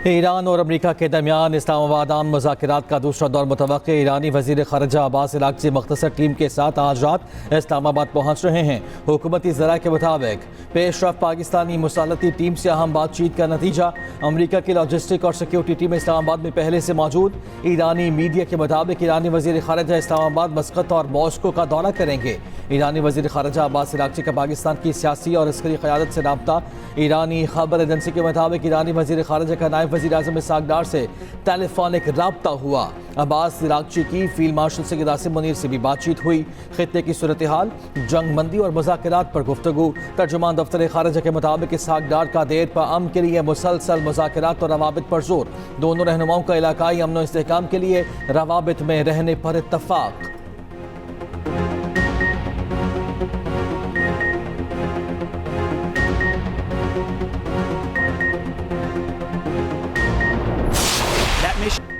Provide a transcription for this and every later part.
Iran और अमरीका के दरमियान इस्लामाबाद आम मुज़ाकरात का दूसरा दौर मुतवक्के। ईरानी वज़ीर ख़ारिजा अब्बास इराक़ची मख्तसर टीम के साथ आज रात इस्लामाबाद पहुँच रहे हैं। हुकूमती ज़राए के मुताबिक पेशरफ पाकिस्तानी मुसालती टीम से अहम बातचीत का नतीजा। अमरीका की लॉजिस्टिक और सिक्योरिटी टीम इस्लामाबाद में पहले से मौजूद। ईरानी मीडिया के मुताबिक ईरानी वज़ीर ख़ारिजा इस्लामाबाद, मस्कत और मॉस्को का दौरा करेंगे। ईरानी वज़ीर ख़ारिजा अब्बास इराक़ची का पाकिस्तान की सियासी और अस्करी क़यादत से रब्ता। ईरानी खबर एजेंसी के मुताबिक ईरानी वज़ीर ख़ारिजा का नायब वज़ीर आज़म इसहाक़ डार से टेलीफोनिक रब्ता हुआ। अब्बास इराक़ची की फील्ड मार्शल सैयद आसिम मुनीर से भी बातचीत हुई। खित्ते की सूरत हाल, जंग बंदी और मुज़ाकरात पर गुफ्तगू। तर्जुमान दफ्तर ख़ारिजा के मुताबिक इसहाक़ डार का देर पर अमन के लिए मुसलसल मुज़ाकरात और रवाबित पर जोर। दोनों रहनुमाओं का इलाकाई अमन और इस्तेहकाम के लिए रवाबित में रहने पर इत्तफ़ाक़।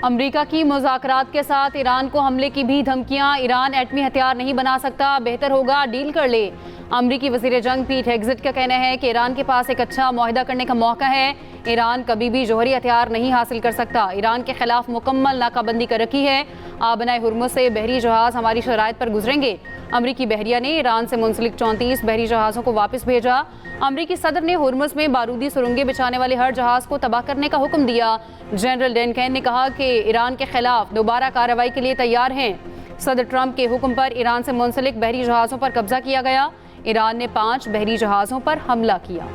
अमरीका की मुज़ाकरात के साथ ईरान को हमले की भी धमकियां। ईरान एटमी हथियार नहीं बना सकता, बेहतर होगा डील कर ले। अमरीकी वज़ीर जंग पीट हेग्ज़िट का कहना है कि ईरान के पास एक अच्छा मुआहदा करने का मौका है। ईरान कभी भी जौहरी हथियार नहीं हासिल कर सकता। ईरान के खिलाफ मुकम्मल नाकाबंदी कर रखी है। आबनाए हुर्मुज़ से बहरी जहाज़ हमारी शराइत पर गुजरेंगे। अमरीकी बहरिया ने ईरान से मुंसलिक 34 बहरी जहाज़ों को वापस भेजा। अमरीकी सदर ने हुर्मुज़ में बारूदी सुरंगें बिछाने वाले हर जहाज़ को तबाह करने का हुक्म दिया। जनरल डेनकैन ने कहा कि ईरान के खिलाफ दोबारा कार्रवाई के लिए तैयार हैं। सदर ट्रंप के हुक्म पर ईरान से मुंसलिक बहरी जहाज़ों पर कब्जा किया गया। ईरान ने 5 बहरी जहाज़ों पर हमला किया।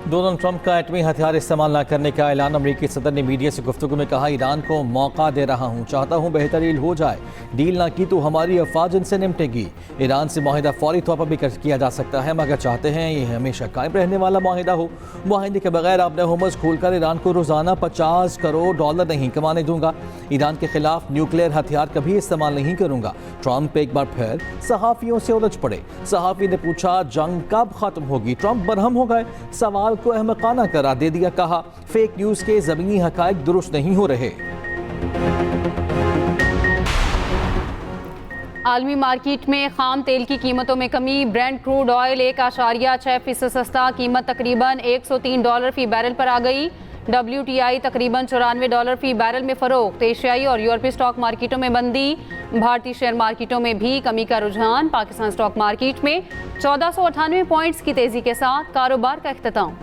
डोनाल्ड ट्रंप का एटमी हथियार इस्तेमाल न करने का ऐलान। अमरीकी सदर ने मीडिया से गुफ्तगू में कहा, ईरान को मौका दे रहा हूँ, चाहता हूँ बेहतर डील हो जाए। डील ना की तो हमारी अफवाज इनसे निपटेगी। ईरान से माहिदा फौरी तौर पर भी किया जा सकता है, मगर चाहते हैं ये हमेशा कायम रहने वाला माहिदा हो। माहिदे के बगैर अपने हुर्मुज़ खोलकर ईरान को रोज़ाना $50 करोड़ नहीं कमाने दूंगा। ईरान के खिलाफ न्यूक्लियर हथियार कभी इस्तेमाल नहीं करूंगा। ट्रंप एक बार फिर सहाफ़ियों से उलझ पड़े। सहाफ़ी ने पूछा, जंग कब खत्म होगी? ट्रंप बरहम हो गए, सवाल को अहमकाना करार दे दिया। कहा, फेक न्यूज़ के ज़मीनी हक़ाइक़ दुरुस्त नहीं हो रहे। आलमी मार्केट में खाम तेल की कीमतों में कमी। ब्रेंट क्रूड ऑयल 1.6% सस्ता, कीमत तकरीबन $103 फी बैरल पर आ गई। WTI तकरीबन $94 फी बैरल में फ़रोख्त। एशियाई और यूरोपीय स्टॉक मार्केटों में मंदी। भारतीय शेयर मार्केटों में भी कमी का रुझान। पाकिस्तान स्टॉक मार्केट में 1498 पॉइंट्स की तेज़ी के साथ कारोबार का इख्तिताम।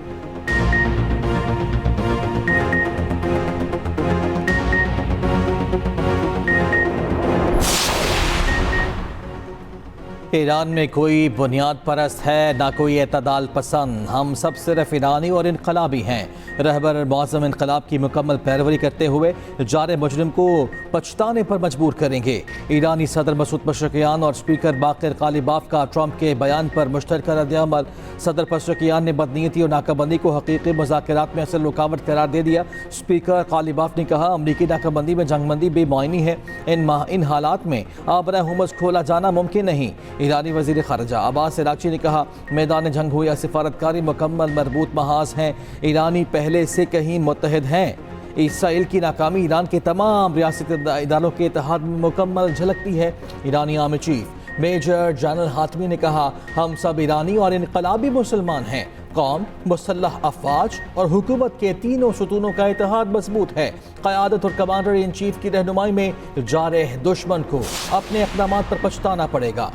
ईरान में कोई बुनियाद परस्त है, ना कोई एतदाल पसंद। हम सब सिर्फ ईरानी और इनकलाबी हैं। रहबर मौज़म इनकलाब की मुकम्मल पैरवी करते हुए जारे मुजरिम को पछताने पर मजबूर करेंगे। ईरानी सदर मसूद पशकियान और स्पीकर बाक़िर कालिबाफ का ट्रंप के बयान पर मुश्तरका रद्द-ए-अमल। सदर पशकियान ने बदनीयती और नाकाबंदी को हकीकी मुज़ाकरात में असल रुकावट करार दे दिया। स्पीकर कालिबाफ ने कहा, अमरीकी नाकाबंदी में जंगबंदी बेमायनी है। इन हालात में आबरा हुर्मुज़ खोला जाना मुमकिन नहीं। ईरानी वज़ीर ख़ारिजा अब्बास इराक़ची ने कहा, मैदान जंग हो या सिफारतकारी मुकम्मल मरबूत महाज हैं। ईरानी पहले से कहीं मुत्तहिद हैं। इसराइल की नाकामी ईरान के तमाम रियासती इदारों के इत्तेहाद में मुकम्मल झलकती है। ईरानी army chief major general Hatami ने कहा, हम सब ईरानी और इनकलाबी मुसलमान हैं। कौम, मुसल्लह अफवाज और हुकूमत के तीनों सुतूनों का इत्तेहाद मजबूत है। क़यादत और कमांडर इन चीफ की रहनुमाई में जारह दुश्मन को अपने इक़दामात पर पछताना पड़ेगा।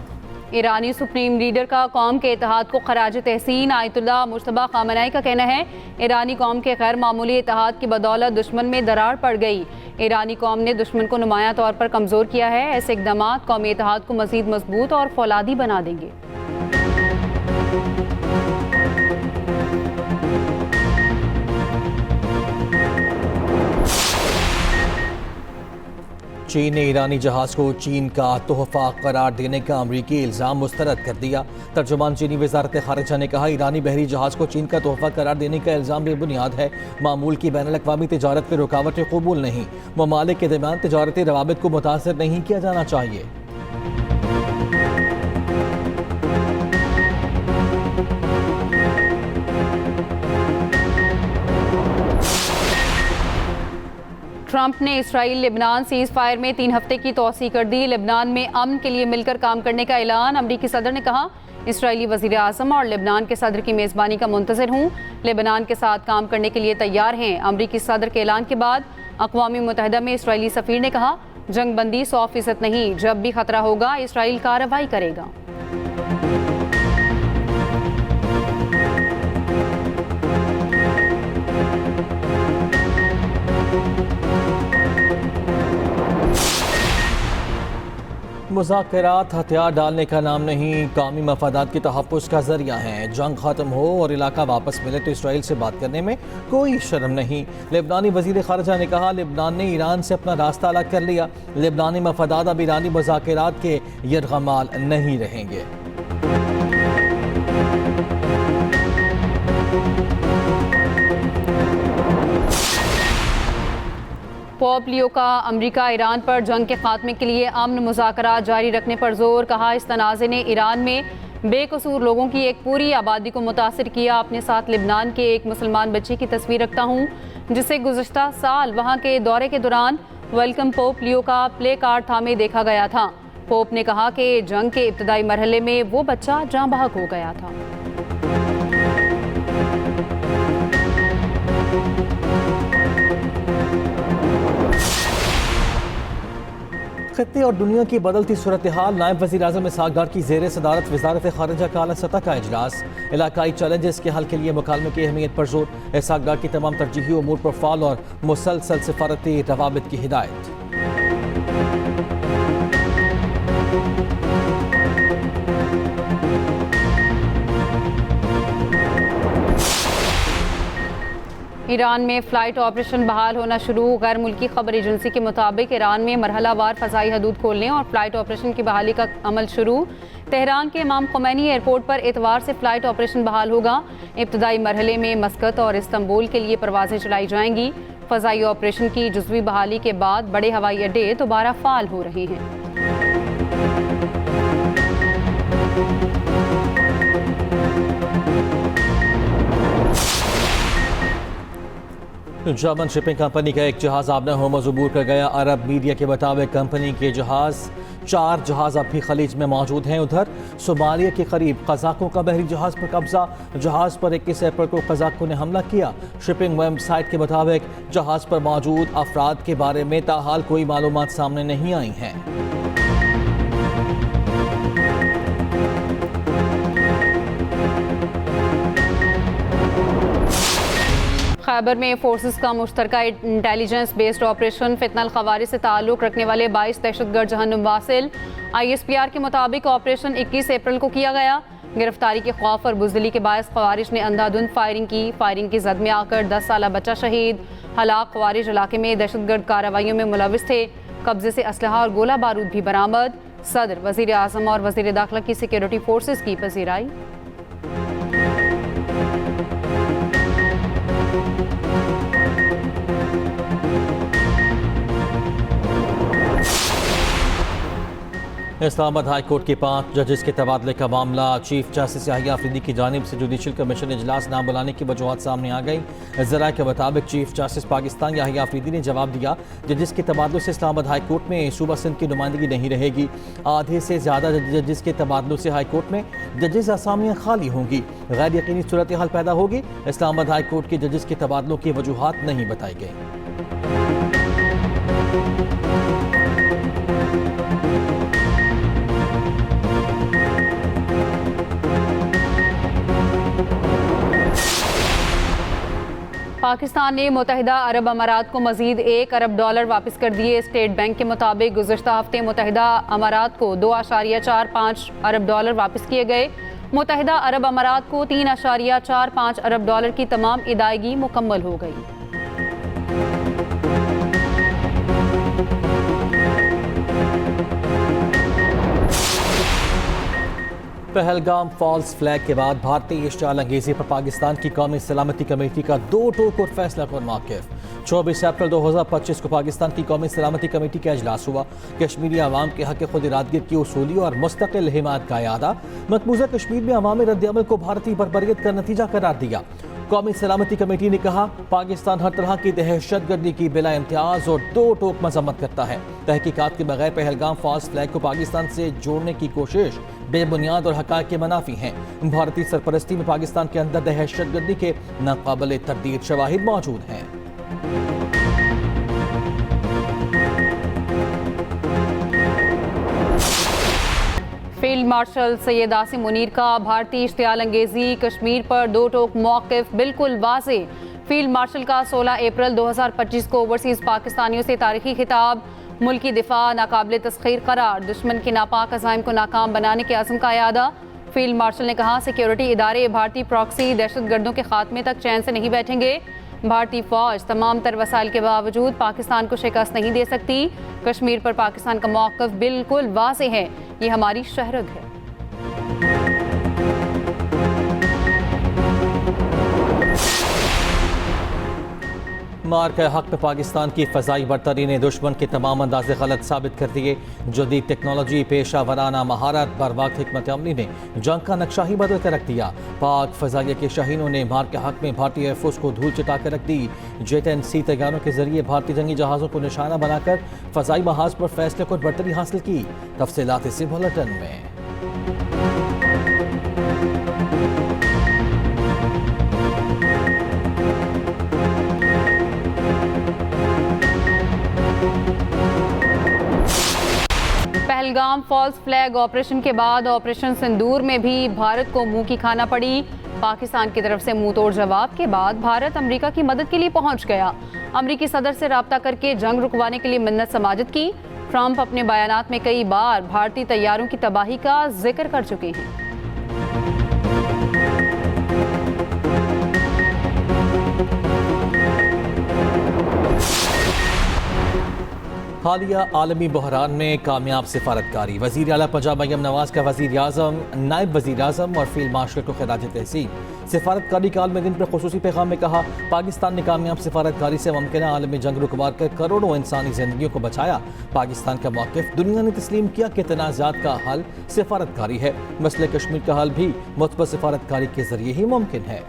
ईरानी सुप्रीम लीडर का कौम के इत्तेहाद को खराज तहसीन। आयतुल्लाह मुज्तबा ख़ामेनी का कहना है, ईरानी कौम के गैर मामूली इत्तेहाद की बदौलत दुश्मन में दरार पड़ गई। ईरानी कौम ने दुश्मन को नुमायां तौर पर कमज़ोर किया है। ऐसे इक़दाम कौमी इत्तेहाद को मज़ीद मजबूत और फौलादी बना देंगे। चीन ने ईरानी जहाज़ को चीन का तोहफा करार देने का अमरीकी इल्ज़ाम मुस्तरद कर दिया। तर्जुमान चीनी वज़ारत ख़ारिजा ने कहा, ईरानी बहरी जहाज़ को चीन का तोहफा करार देने का इल्ज़ाम बेबुनियाद है। मामूल की बैनुल-अक़वामी तिजारत पर रुकावटें कबूल नहीं। ममालिक के दरमियान तिजारती रवाबित को मुतासर नहीं किया जाना चाहिए। ट्रंप ने इसराइल लेबनान सीज फायर में 3 हफ्ते की तौसीह कर दी। लेबनान में अमन के लिए मिलकर काम करने का ऐलान। अमरीकी सदर ने कहा, इसराइली वज़ीर आज़म और लेबनान के सदर की मेज़बानी का मुंतज़िर हूँ। लेबनान के साथ काम करने के लिए तैयार हैं। अमरीकी सदर के ऐलान के बाद अक़वाम मुत्तहिदा में इसराइली सफ़ीर ने कहा, जंग बंदी 100% नहीं, जब भी खतरा होगा इसराइल कार्रवाई करेगा। मुज़ाकरात हथियार डालने का नाम नहीं, कौमी मफादात की तहफ़्फ़ुज़ का ज़रिया है। जंग ख़त्म हो और इलाका वापस मिले तो इसराइल से बात करने में कोई शर्म नहीं। लेबनानी वज़ीर ख़ारिजा ने कहा, लेबनान ने ईरान से अपना रास्ता अलग कर लिया। लेबनानी मफादात अब ईरानी मुज़ाकरात के यरग़माल नहीं रहेंगे। पोप लियो का अमेरिका ईरान पर जंग के खात्मे के लिए अमन मुज़ाकरात जारी रखने पर जोर। कहा, इस तनाज़े ने ईरान में बेकसूर लोगों की एक पूरी आबादी को मुतासिर किया। अपने साथ लेबनान के एक मुसलमान बच्चे की तस्वीर रखता हूँ जिसे गुज़श्ता साल वहाँ के दौरे के दौरान वेलकम पोप लियो का प्ले कार्ड थामे देखा गया था। पोप ने कहा कि जंग के इब्तदाई मरहले में वो बच्चा जाँ बहक हो गया था। खत्ते और दुनिया की बदलती सूरत हाल। नायब वज़ीर आज़म इसहाक़ डार की ज़ेर सदारत वज़ारत ख़ारिजा का आला सतह का इजलास। इलाकाई चैलेंजेस के हल के लिए मुकालमे की अहमियत पर जोर। इसहाक़ डार की तमाम तरजीही उमूर पर फ़ाल और मुसलसल सिफारती रवाबित की हिदायत। ईरान में फ़्लाइट ऑपरेशन बहाल होना शुरू। गैर मुल्की खबर एजेंसी के मुताबिक ईरान में मरहलावार फ़ज़ाई हदूद खोलने और फ़्लाइट ऑपरेशन की बहाली का अमल शुरू। तेहरान के इमाम ख़ुमैनी एयरपोर्ट पर एतवार से फ़्लाइट ऑपरेशन बहाल होगा। इब्तदाई मरहले में मस्कत और इस्तंबुल के लिए परवाज़ें चलाई जाएंगी। फ़ज़ाई ऑपरेशन की जुज़वी बहाली के बाद बड़े हवाई अड्डे दोबारा फ़ाल हो रहे हैं। जर्मन शिपिंग कंपनी का एक जहाज आबना होमस अबूर कर गया। अरब मीडिया के मुताबिक कंपनी के 4 जहाज अब भी खलीज में मौजूद हैं। उधर सोमालिया के करीब कज़ाकों का बहरी जहाज पर कब्जा। जहाज पर 21 अप्रैल को कज़ाकों ने हमला किया। शिपिंग वेबसाइट के मुताबिक जहाज पर मौजूद अफराद के बारे में ताहाल कोई मालूमात सामने नहीं आई हैं। खैबर में फोर्सेस का मुश्तरका इंटेलिजेंस बेस्ड ऑपरेशन। फितनल ख़वारिज से ताल्लुक़ रखने वाले 22 दहशतगर्द जहन्नुम वासिल। ISPR के मुताबिक ऑपरेशन 21 अप्रैल को किया गया। गिरफ्तारी के खौफ और बुज़दिली के बायस ख़वारिज ने अंधाधुंध फायरिंग की। फायरिंग की जद में आकर 10 साला बच्चा शहीद। हलाक ख़वारिज इलाके में दहशतगर्द कार्रवाइयों में मुलविस थे। कब्जे से असलहा और गोला बारूद भी बरामद। सदर, वज़ीर आज़म और वज़ीर दाखिला की सिक्योरिटी फोर्सेस की पजीराई। इस्लामाबाद हाई कोर्ट के 5 जजेस के तबादले का मामला। चीफ जस्टिस याहिया अफरीदी की जानिब से जुडिशल कमीशन इजलास ना बुलाने की वजूहत सामने आ गई। ज़राए के मुताबिक चीफ जस्टिस पाकिस्तान याहिया अफरीदी ने जवाब दिया, जजेस के तबादलों से इस्लामाबाद हाई कोर्ट में सूबा सिंध की नुमाइंदगी नहीं रहेगी। आधे से ज़्यादा जजेस के तबादलों से हाई कोर्ट में जजेस असामियाँ खाली होंगी। गैर यकीनी सूरत हाल पैदा होगी। इस्लामाबाद हाई कोर्ट के जजेस के तबादलों की वजूहत नहीं बताई गई। पाकिस्तान ने मुत्तहिदा अरब अमारात को मजीद $1 अरब वापस कर दिए। स्टेट बैंक के मुताबिक गुज़श्ता हफ्ते मुत्तहिदा अमारात को $2.45 अरब वापस किए गए। मुत्तहिदा अरब अमारात को $3.45 अरब की तमाम अदायगी मुकम्मल हो गई। पहलगाम फॉल्स फ्लैग के बाद भारतीय इश्तियाल अंगेजी पर पाकिस्तान की कौमी सलामती कमेटी का 2 टोक और फैसला कौन मौक़िफ़। 24 अप्रैल 2025 को पाकिस्तान की कौमी सलामती कमेटी का इजलास हुआ। कश्मीरी अवाम के हक़ खुद इरादगी की उसूली और मुस्तकिल हिमायत का यादा। मकबूजा कश्मीर में अवामी रद्द-ए-अमल को भारतीय बर्बरियत का नतीजा करार दिया। कौमी सलामती कमेटी ने कहा पाकिस्तान हर तरह की दहशतगर्दी की बिला इम्तियाज और दो टोक मजम्मत करता है। तहकीकात के बगैर पहलगाम फॉल्स फ्लैग को पाकिस्तान से जोड़ने की कोशिश बेबुनियाद और हक़ाइक़ के मुनाफी हैं। भारतीय सरपरस्ती में पाकिस्तान के अंदर दहशतगर्दी के नाकाबिल तरदीद शवाहिद मौजूद हैं। फील्ड मार्शल सैयद आसिम मुनीर का भारतीय इश्तियाल अंगेजी कश्मीर पर दो टोक मौक़िफ़ बिल्कुल वाज़ेह। फील्ड मार्शल का 16 अप्रैल 2025 को ओवरसीज़ पाकिस्तानियों से तारीखी खिताब, मुल्की दिफा नाकाबिल तस्खीर करार, दुश्मन के नापाक अज़ाइम को नाकाम बनाने के अज़्म का यादा। फील्ड मार्शल ने कहा सिक्योरिटी इदारे भारतीय प्रॉक्सी दहशतगर्दों के खात्मे तक चैन से नहीं बैठेंगे। भारतीय फौज तमाम तर वसाइल के बावजूद पाकिस्तान को शिकस्त नहीं दे सकती। कश्मीर पर पाकिस्तान का मौक़िफ़ बिल्कुल वाज़ेह है, ये हमारी शहरग है। मार के हक में पाकिस्तान की फ़ज़ाई बरतरी ने दुश्मन के तमाम अंदाज़े गलत साबित कर दिए। जदीद टेक्नोलॉजी, पेशा वराना महारत, बर वक्त हिकमत अमली ने जंग का नक्शा ही बदल कर रख दिया। पाक फ़ज़ाइया के शाहीनों ने मार के हक में भारतीय एयरफोर्स को धूल चटा कर रख दी। J-10C तैयारों के जरिए भारतीय जंगी जहाज़ों को निशाना बनाकर फ़ज़ाई महाज पर फैसले को बरतरी हासिल की। तफसीलात इसी बुलेटिन में। पहलगाम फॉल्स फ्लैग ऑपरेशन के बाद ऑपरेशन सिंदूर में भी भारत को मुंह की खाना पड़ी। पाकिस्तान की तरफ से मुंह तोड़ जवाब के बाद भारत अमेरिका की मदद के लिए पहुंच गया। अमेरिकी सदर से राब्ता करके जंग रुकवाने के लिए मिन्नत समाजत की। ट्रंप अपने बयानात में कई बार भारतीय तैयारों की तबाही का जिक्र कर चुके हैं। हालिया आलमी बहरान में कामयाब सिफारतकारी। वज़ीर आला पंजाब मरियम नवाज का वज़ीर आज़म, नायब वज़ीर आज़म और फील्ड मार्शल को खिराज तहसीन। सिफारतकारी काल में दिन पर खुसूसी पैगाम में कहा पाकिस्तान ने कामयाब सिफारतकारी से मुमकिन आलमी जंग रुकवा कर करोड़ों इंसानी जिंदगियों को बचाया। पाकिस्तान का मौक़िफ़ दुनिया ने तस्लीम किया कि तनाज़ात का हल सिफारतकारी है। मसले कश्मीर का हल भी मुतबा सिफारतकारी के जरिए ही मुमकिन है।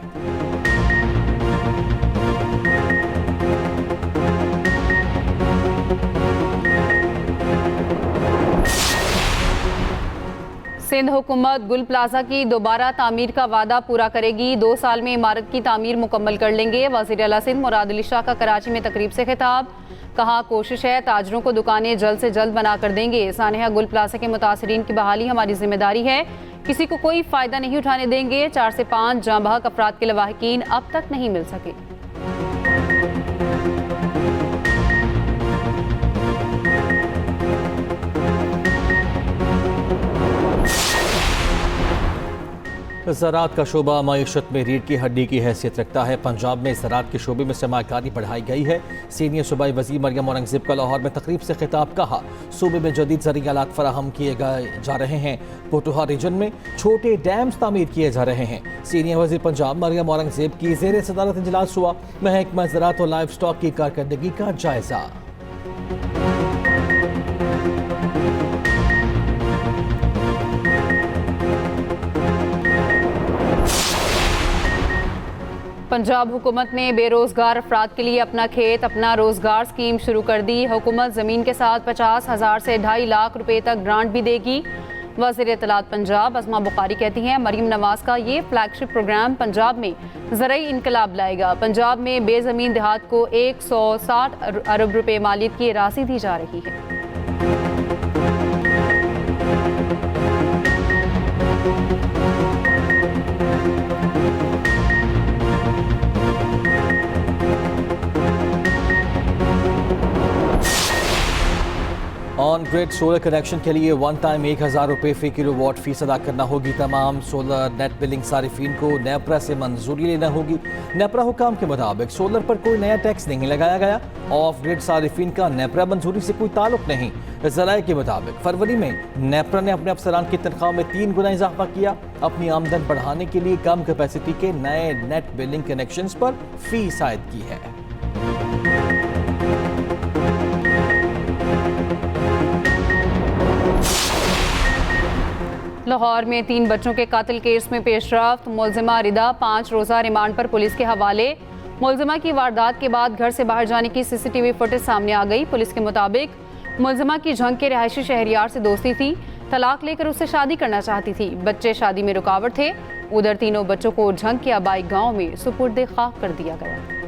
सिंध हुकूमत गुल प्लाजा की दोबारा तामीर का वादा पूरा करेगी। 2 साल में इमारत की तामीर मुकम्मल कर लेंगे। वज़ीर आला सिंध मुराद अली शाह का कराची में तकरीब से खिताब, कहा कोशिश है ताजरों को दुकानें जल्द से जल्द बना कर देंगे। सानहा गुल प्लाजा के मुतासरीन की बहाली हमारी जिम्मेदारी है, किसी को कोई फ़ायदा नहीं उठाने देंगे। 4 से 5 जाँ बहक अफराद के लवाहिकीन अब तक नहीं मिल सके। ज़राअत का शोबा मईशत में रीढ़ की हड्डी की हैसियत रखता है। पंजाब में ज़राअत के शोबे में सरमायाकारी बढ़ाई गई है। सीनियर सूबाई वज़ीर मरियम औरंगज़ेब का लाहौर में तकरीब से खिताब, कहा सूबे में जदीद ज़रूरी आलात फराहम किए जा रहे हैं। पोटोहा रीजन में छोटे डैम्स तामीर किए जा रहे हैं। सीनियर वज़ीर पंजाब मरियम औरंगज़ेब की ज़ेर सदारत इजलास हुआ। महकमा ज़राअत और लाइव स्टॉक की कारकर्दगी का जायज़ा। पंजाब हुकूमत ने बेरोज़गार अफराद के लिए अपना खेत अपना रोज़गार स्कीम शुरू कर दी। हुकूमत ज़मीन के साथ 50,000 से 2.5 लाख रुपए तक ग्रांट भी देगी। वज़ीर इत्तलात पंजाब अज़मा बुखारी कहती हैं मरियम नवाज़ का ये फ्लैगशिप प्रोग्राम पंजाब में ज़राई इनकलाब लाएगा। पंजाब में बेज़मीन देहात को 160 अरब रुपए मालियत की राशि दी जा रही है। ऑन ग्रिड सोलर कनेक्शन के लिए वन टाइम 1,000 रुपये फ़ी किलोवाट फीस अदा करना होगी। तमाम सोलर नेट बिलिंग सारिफिन को नेपरा से मंजूरी लेना होगी। नेपरा हुकाम के मुताबिक सोलर पर कोई नया टैक्स नहीं लगाया गया। ऑफ ग्रिड सारिफिन का नेपरा मंजूरी से कोई ताल्लुक नहीं। ज़राए के मुताबिक फरवरी में नेपरा ने अपने अफसरान की तनख्वाह में 3 गुना इजाफा किया। अपनी आमदन बढ़ाने के लिए कम कैपेसिटी के नए नेट बिलिंग कनेक्शंस पर फीस आयद की है। लाहौर में 3 बच्चों के कातिल केस में पेशरफ्त, मुलजिमा रिदा 5 रोज़ा रिमांड पर पुलिस के हवाले। मुलजिमा की वारदात के बाद घर से बाहर जाने की CCTV फुटेज सामने आ गई। पुलिस के मुताबिक मुलजिमा की झंग के रिहायशी शहरियार से दोस्ती थी, तलाक लेकर उससे शादी करना चाहती थी। बच्चे शादी में रुकावट थे। उधर तीनों बच्चों को झंग के आबाई गांव में सुपुर्द खाक कर दिया गया।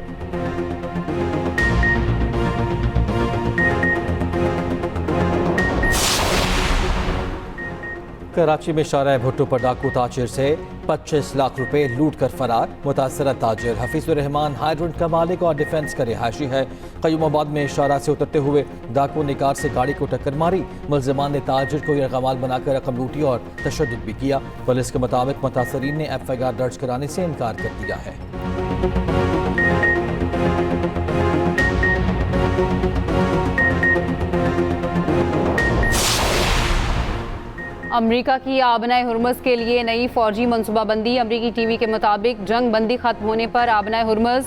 कराची में शाहराह भुट्टो पर डाकू ताजिर से 25 लाख रुपए लूट कर फरार। मुतासरा ताजिर हफीजुर रहमान हाइड्रेंट का मालिक और डिफेंस का रिहायशी है। कयूमाबाद में शाहराह से उतरते हुए डाकू ने कार से गाड़ी को टक्कर मारी। मुलजिमान ने ताजिर को यरगमाल बनाकर रकम लूटी और तशद्दुद भी किया। पुलिस के मुताबिक मुतासरीन ने FIR दर्ज कराने से इनकार कर दिया है। अमरीका की आबनाए हुर्मुज़ के लिए नई फौजी मनसूबाबंदी। अमरीकी TV के मुताबिक जंग बंदी खत्म होने पर आबनाए हुर्मुज़,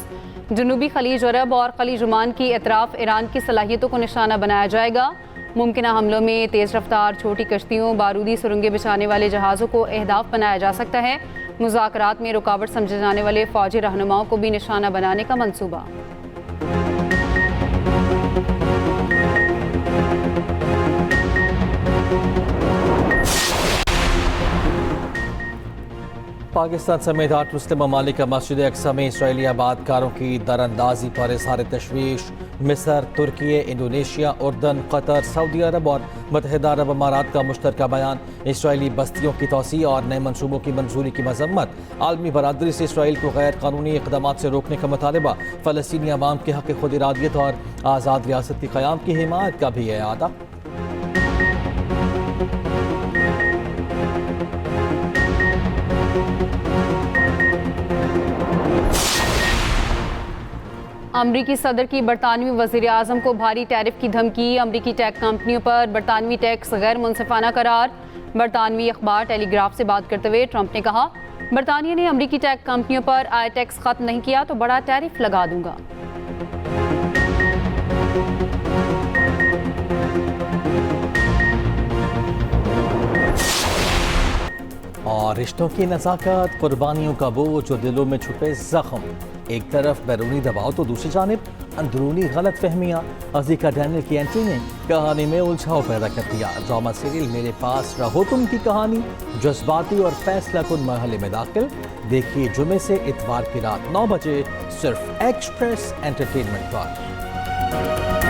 जनूबी खलीज अरब और खलीज ओमान की एतराफ़ ईरान की सलाहियतों को निशाना बनाया जाएगा। मुमकिन हमलों में तेज़ रफ्तार छोटी कश्तियों, बारूदी सुरंगें बिछाने वाले जहाज़ों को अहदाफ बनाया जा सकता है। मुज़ाकरात में रुकावट समझे जाने वाले फौजी रहनुमाओं को भी निशाना बनाने का मंसूबा। पाकिस्तान समेत 8 मुस्लिम ममालिक का मस्जिद अक्सा में इसराइली आबादकारों की दरअंदाजी पर इज़हार तशवीश। मिस्र, तुर्की, इंडोनेशिया, उर्दन, कतर, सऊदी अरब और मुत्तहिदा अरब अमारात का मुश्तरका बयान। इसराइली बस्तियों की तोसी और नए मनसूबों की मंजूरी की मजम्मत। आलमी बरादरी से इसराइल को गैर कानूनी इक़दाम से रोकने का मुतालबा। फ़लस्तीनी अवाम के हक़ खुद इरादियत और आज़ाद रियासत के क़याम की हिमायत का भी इरादा। अमरीकी सदर की बरतानवी वज़ीर आज़म को भारी टैरिफ की धमकी। अमरीकी टेक कंपनियों पर बरतानवी टैक्स गैर मुनसिफाना करार। बरतानवी अखबार टेलीग्राफ से बात करते हुए ट्रंप ने कहा, बरतानिया ने अमरीकी टेक कंपनियों पर आय टैक्स खत्म नहीं किया तो बड़ा टैरिफ लगा दूंगा। और रिश्तों की नज़ाकत, कुर्बानियों का बोझ और दिलों में छुपे जख्म। एक तरफ बैरूनी दबाव तो दूसरी जानिब अंदरूनी गलत फहमियाँ। अज़ीका डैनियल की एंट्री ने कहानी में उलझाव पैदा कर दिया। ड्रामा सीरियल मेरे पास रहो तुम की कहानी जज्बाती और फैसला कुन मरहले में दाखिल। देखिए जुमे से इतवार की रात 9 बजे सिर्फ एक्सप्रेस एंटरटेनमेंट पर।